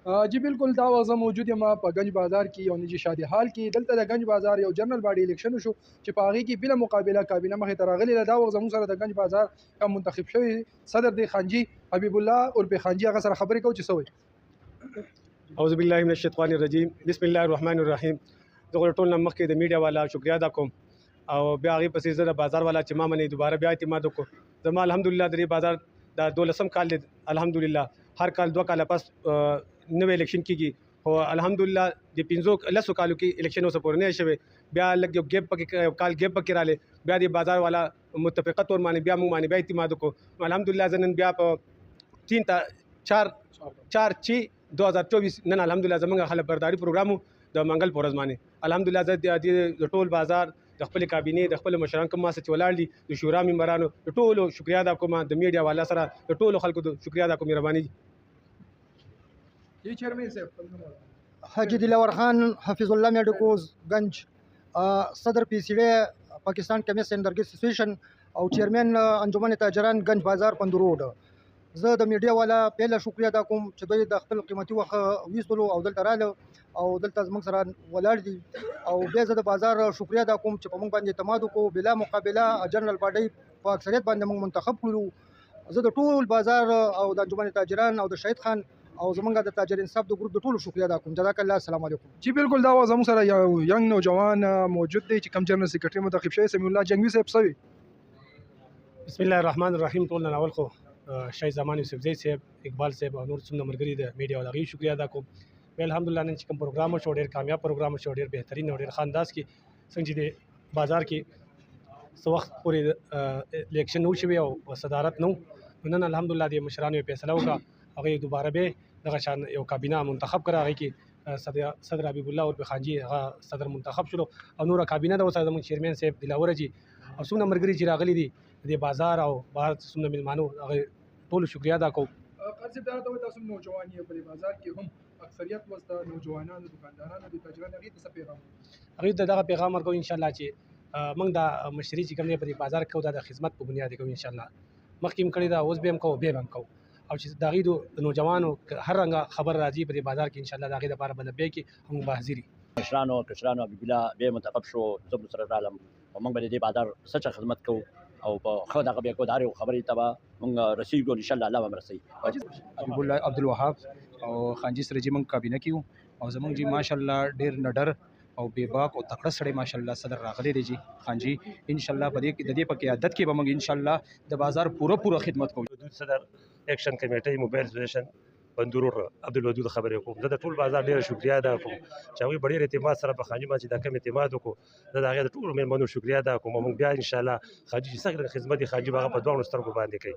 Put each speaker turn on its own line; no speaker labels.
جی بالکل دا وخت زه موجود یم په ګنج بازار کې یو نجي شادي حال کې. دلته د ګنج بازار یو جنرال باډي الیکشن وشو چې په هغې کې بله مقابله کابینه مخې ته راغلې ده. دا وخت زموږ سره د ګنج بازار کوم منتخب شوی صدر دی خانجي حبیب الله عرف خانجي، هغه سره خبرې کوو چې څه وایي.
اعوذ بالله من الشیطان الرجیم، بسم الله الرحمن الرحیم. زه ټول نه مخکې د میډیا والا شکریا ادا کوم او بیا هغې پسې زه د بازار والا چې ما منې دوباره بیا اعتماد وکړو. زما الحمدلله د دې بازار دا 12م کال دی. الحمدلله هر کال 2 کاله پس نوی الیکشن کېږي، خو الحمدلله د 15 کالو کې الیکشن اوسه پورې نه شوی. بیا لږ یو ګیپ پکې یو کال ګیپ پکې رالی، بیا د بازار والا متفقه طور باندې بیا موږ باندې بیا اعتماد وکړو. الحمدلله زه نن بیا په 4/4/2024 نن الحمدلله زموږ خلک برداري پروګرام د منګل په ورځ باندې الحمدلله زه د ټول بازار د خپل کابینې د خپل مشران کوم ما سره چې ولاړ دي د شورا ممبرانو د ټولو شکریا ادا کوم، د میډیا والا سره د ټولو خلکو د شکریا ادا کوم. مهرباني
جی چیرمین صاحب.
حاجی دلاور خان حفظ الله میډیکوز گنج، صدر پی سی ڈی پاکستان کیمسٹ اینڈ درگیز ایسوسیشن او چیرمین انجمن تاجران گنج بازار پندو روډ. زه د میډیا والا پیله شکریا ادا کوم چې دوی د خپل قیمتي وخت ویستلو او دلته راغله او دلته زموږ سره ولاړ دي. او بیا زه د بازار شکریا ادا کوم چې په موږ باندې اعتماد وکړو. بلا مقابله جنرال باډي په اکثریت باندې موږ منتخب کړو. زه د ټول بازار او د انجمن تاجران او د شهید خان او زمونږ د تاجر انصاف د ګروپ د ټولو شکریا ادا کوم. جزاک الله. السلام علیکم.
جی بالکل دا وخت زموږ سره یو ینګ نوجوان موجود دی چې کوم جنرال سیکرټري منتخب شوی سمیع الله جنګوي صاحب. څه وایي؟
بسم الله الرحمن الرحیم. ټول نه اول خو شهید زمان یوسف زی صاحب، اقبال صاحب او نور څومره ملګري د میډیا والا غي شکریا ادا کوم. الحمدلله نن چې کوم پروګرام شو ډېر کامیاب پروګرام شو، ډېر بهترین او ډېر خانداس کې څنګه چې د بازار کې څه وخت پورې الیکشن نو شوی او صدارت نو نن الحمدلله د مشرانو فیصله وکړه هغه دوباره به دغه شان یو کابینه منتخب کړه. هغه کې صدر حبیب الله عرف خانجي هغه صدر منتخب شلو او نور کابینه د وسه زموږ چیرمن صاحب دلاور جی او څومره مرګري چې راغلي دي د بازار او بهر څومره ملمانو هغه ټول شکریا ادا کوم.
قاسم دا ته تاسو نوجوان یې په بازار کې هم اکثریت وسته نوجوانانو دکاندارانو د تاجرانو هغې ته څه پیغام؟
هغوی ته دغه پیغام ورکوو انشاءالله چې موږ دا مشتري چې کوم دی په بازار کوو دا د خدمت په بنیاد کوو. انشاءالله مخکې هم کړې ده، اوس به هم کوو، بیا به هم کوو. او چې د هغې د نوجوانو هر رنګه خبر راځي په بازار کې انشاءالله د هغې دپاره به لبیک کې هم به حاضر
مشرانو کشرانو حبیب الله بیا منتخب شو، زه به سره رالم او موږ به د دې بازار څه خدمت کوو او په ښه دغه بیا کوو. د هرې خبرې ته به موږ رسېږو انشاءالله، الله به رسوي.
حبیب الله عبدالوهاب او خانجي سره چې موږ کابینه کې وو او زموږ جی ماشاءالله ډېر نډر او بې باک او تکړه سړی ماشاءالله صدر راغلی دی جی خانجي. انشاءالله په دې د دې په قیادت کې به موږ انشاءالله د بازار پوره خدمت کوو.
حدود صدر ایکشن کمیټۍ موبایل اسوسییشن بندرور عبدالودود خبرې کوم. زه د ټول بازار ډېره شکریا ادا کوم چې هغوی په ډېر اعتماد سره په خانجي باندې چې دا کم اعتماد وکړو. زه د هغې د ټولو مېلمنو شکریا ادا کوم او موږ بیا انشاءالله خانجي چې څنګه خدمت یې خانجي به هغه په دواړو سترګو باندې کوي.